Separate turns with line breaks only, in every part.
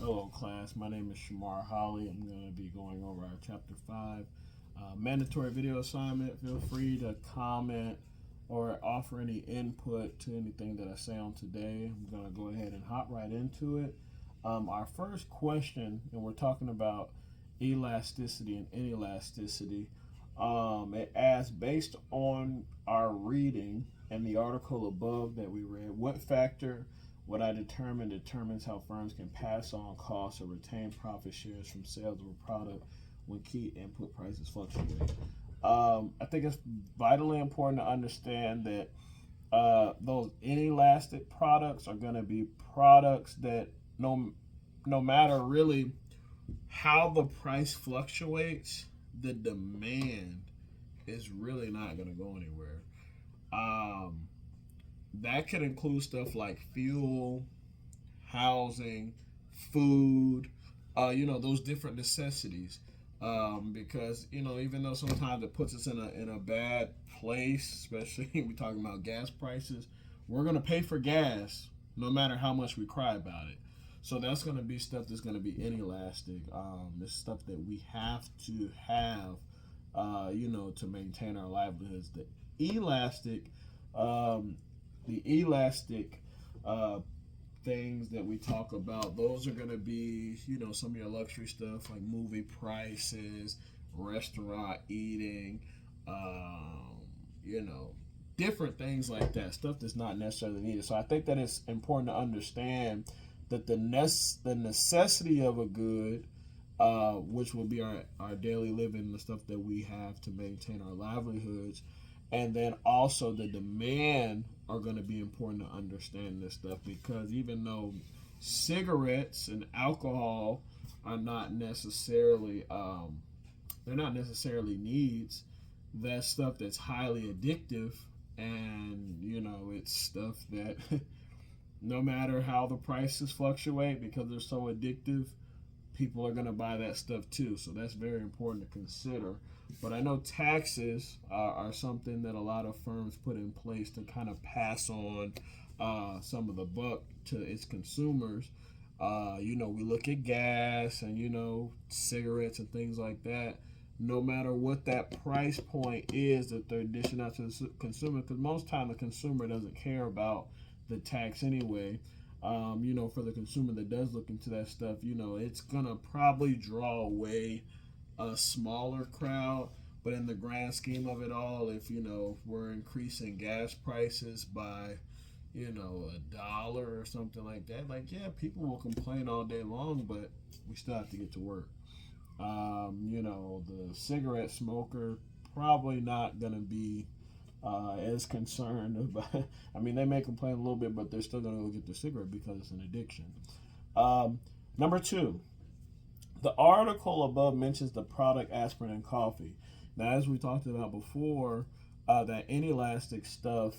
Hello, class. My name is Shamar Holly. I'm going to be going over our Chapter 5 mandatory video assignment. Feel free to comment or offer any input to anything that I say on today. I'm going to go ahead and hop right into it. Our first question, and we're talking about elasticity and inelasticity. It asks, based on our reading and the article above that we read, what factor what I determines how firms can pass on costs or retain profit shares from sales of a product when key input prices fluctuate. I think it's vitally important to understand that those inelastic products are going to be products that no matter really how the price fluctuates, the demand is really not going to go anywhere. That could include stuff like fuel, housing, food, those different necessities. Because even though sometimes it puts us in a bad place, especially we talking about gas prices, we're gonna pay for gas no matter how much we cry about it. So that's gonna be stuff that's gonna be inelastic. It's stuff that we have to have, to maintain our livelihoods. Elastic, um, the elastic things that we talk about, those are going to be, some of your luxury stuff like movie prices, restaurant eating, you know, different things like that, stuff that's not necessarily needed. So I think that it's important to understand that the necessity of a good, which will be our daily living, the stuff that we have to maintain our livelihoods, and then also the demand are going to be important to understand this stuff, because even though cigarettes and alcohol are not necessarily they're not necessarily needs, that's stuff that's highly addictive, and it's stuff that no matter how the prices fluctuate, because they're so addictive, people are going to buy that stuff too. So that's very important to consider. But I know taxes are something that a lot of firms put in place to kind of pass on some of the buck to its consumers. We look at gas and cigarettes and things like that. No matter what that price point is that they're dishing out to the consumer, because most time the consumer doesn't care about the tax anyway. For the consumer that does look into that stuff, it's gonna probably draw away a smaller crowd. But in the grand scheme of it all, if we're increasing gas prices by $1 or something like that, people will complain all day long, but we still have to get to work. The cigarette smoker probably not gonna be as concerned about. I mean, they may complain a little bit, but they're still gonna go get their cigarette because it's an addiction. Number two, the article above mentions the product aspirin and coffee. Now, as we talked about before, that inelastic stuff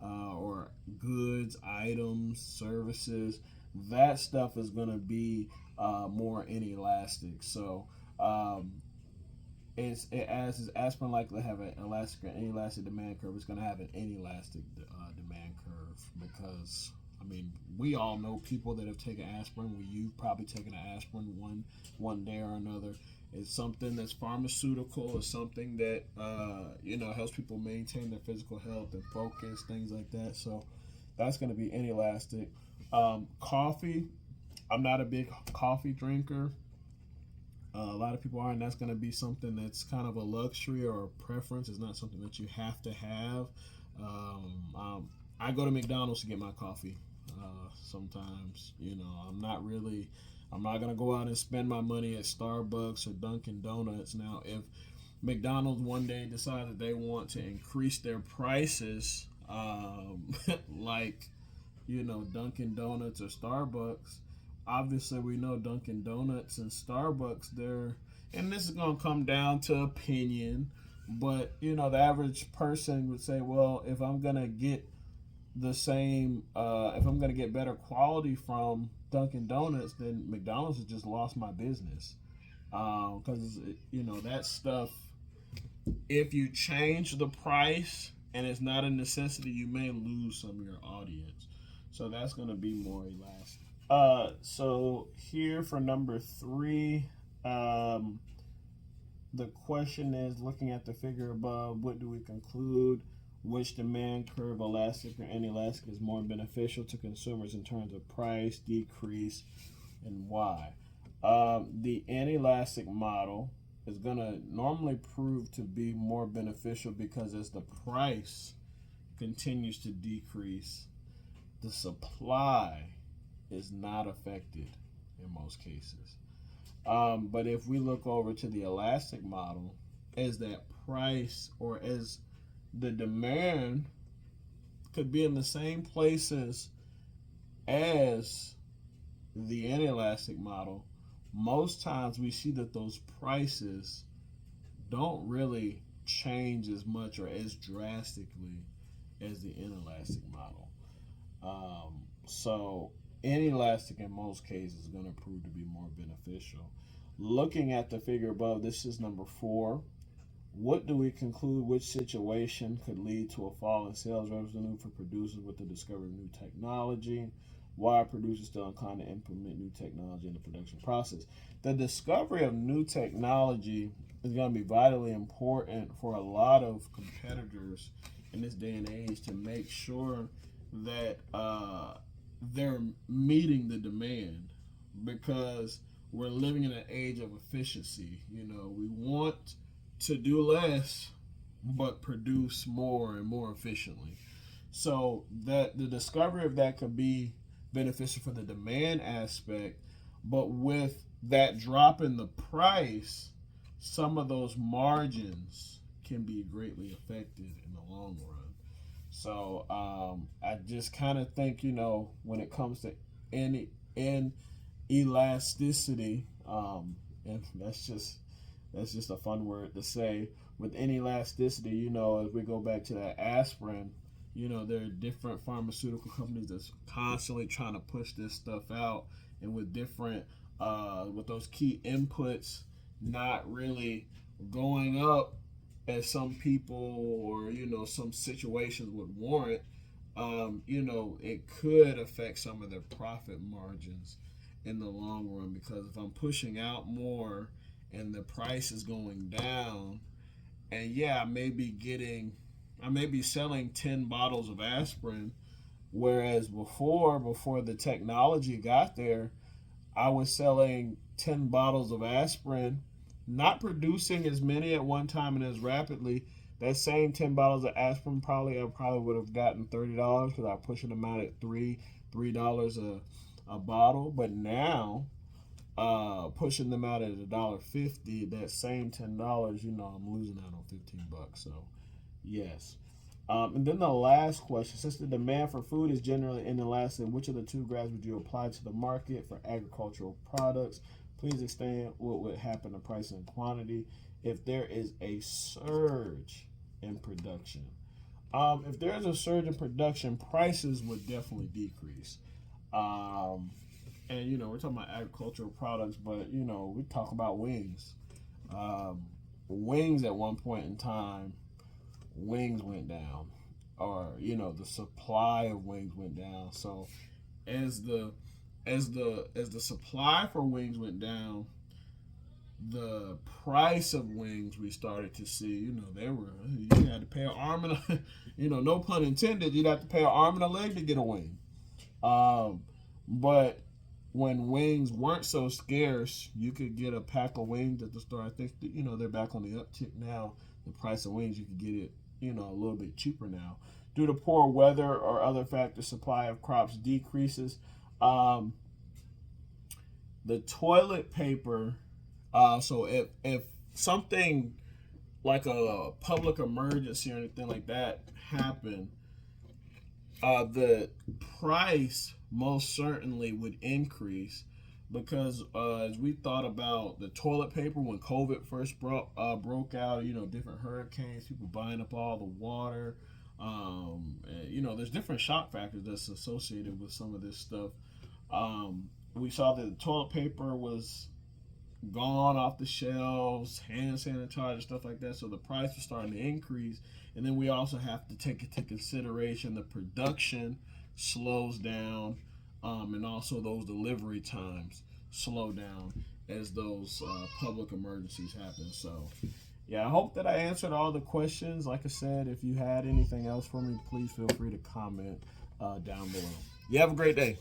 or goods, items, services, that stuff is going to be more inelastic. So, as is aspirin likely to have an elastic or inelastic demand curve, it's going to have an inelastic demand curve, because we all know people that have taken aspirin. You've probably taken an aspirin one day or another. It's something that's pharmaceutical. It's something that helps people maintain their physical health and focus, things like that. So that's going to be inelastic. Coffee. I'm not a big coffee drinker. A lot of people are, and that's going to be something that's kind of a luxury or a preference. It's not something that you have to have. I go to McDonald's to get my coffee. Sometimes, I'm not gonna go out and spend my money at Starbucks or Dunkin' Donuts. Now, if McDonald's one day decides that they want to increase their prices, like Dunkin' Donuts or Starbucks, obviously we know Dunkin' Donuts and Starbucks, and this is gonna come down to opinion, but the average person would say, well, if I'm gonna get the same, if I'm going to get better quality from Dunkin' Donuts, then McDonald's has just lost my business. Because, that stuff, if you change the price and it's not a necessity, you may lose some of your audience. So that's going to be more elastic. So here for number three, the question is, looking at the figure above, what do we conclude? Which demand curve, elastic or inelastic, is more beneficial to consumers in terms of price, decrease, and why? The inelastic model is going to normally prove to be more beneficial because as the price continues to decrease, the supply is not affected in most cases. But if we look over to the elastic model, as that price or as the demand could be in the same places as the inelastic model, most times we see that those prices don't really change as much or as drastically as the inelastic model. So inelastic in most cases is going to prove to be more beneficial. Looking at the figure above, this is number 4. What do we conclude? Which situation could lead to a fall in sales revenue for producers with the discovery of new technology? Why are producers still inclined to implement new technology in the production process? The discovery of new technology is going to be vitally important for a lot of competitors in this day and age to make sure that they're meeting the demand, because we're living in an age of efficiency. You know, we want to do less but produce more and more efficiently. So that the discovery of that could be beneficial for the demand aspect, but with that drop in the price, some of those margins can be greatly affected in the long run. So I just kind of think, you know, when it comes to inelasticity, and that's just a fun word to say. With inelasticity, you know, as we go back to that aspirin, you know, there are different pharmaceutical companies that's constantly trying to push this stuff out, and with different, with those key inputs not really going up as some people or, you know, some situations would warrant, you know, it could affect some of their profit margins in the long run, because if I'm pushing out more and the price is going down, and yeah, I may be selling 10 bottles of aspirin, whereas before the technology got there, I was selling 10 bottles of aspirin, not producing as many at one time and as rapidly. That same 10 bottles of aspirin I probably would have gotten $30 because I was pushing them out at $3 a bottle. But now, pushing them out at $1.50, that same $10, you know, I'm losing out on $15. So, yes. And then the last question: since the demand for food is generally inelastic, which of the two graphs would you apply to the market for agricultural products? Please explain what would happen to price and quantity if there is a surge in production. If there is a surge in production, prices would definitely decrease. And you know, we're talking about agricultural products, but you know, we talk about wings. Wings at one point in time, wings went down, or you know, the supply of wings went down. So as the supply for wings went down, the price of wings we started to see, you know, you had to pay an arm and a, you know, no pun intended, you'd have to pay an arm and a leg to get a wing. But when wings weren't so scarce, you could get a pack of wings at the store. I think you know, they're back on the uptick now. The price of wings, you could get it, you know, a little bit cheaper now. Due to poor weather or other factors, supply of crops decreases. The toilet paper. So if something like a public emergency or anything like that happened, the price most certainly would increase, because as we thought about the toilet paper when COVID first broke out, you know, different hurricanes, people buying up all the water. And, you know, there's different shock factors that's associated with some of this stuff. We saw that the toilet paper was gone off the shelves, hand sanitizer, stuff like that. So the price was starting to increase. And then we also have to take into consideration the production slows down. and also those delivery times slow down as those public emergencies happen. So, yeah, I hope that I answered all the questions. Like I said, if you had anything else for me, please feel free to comment down below. You have a great day.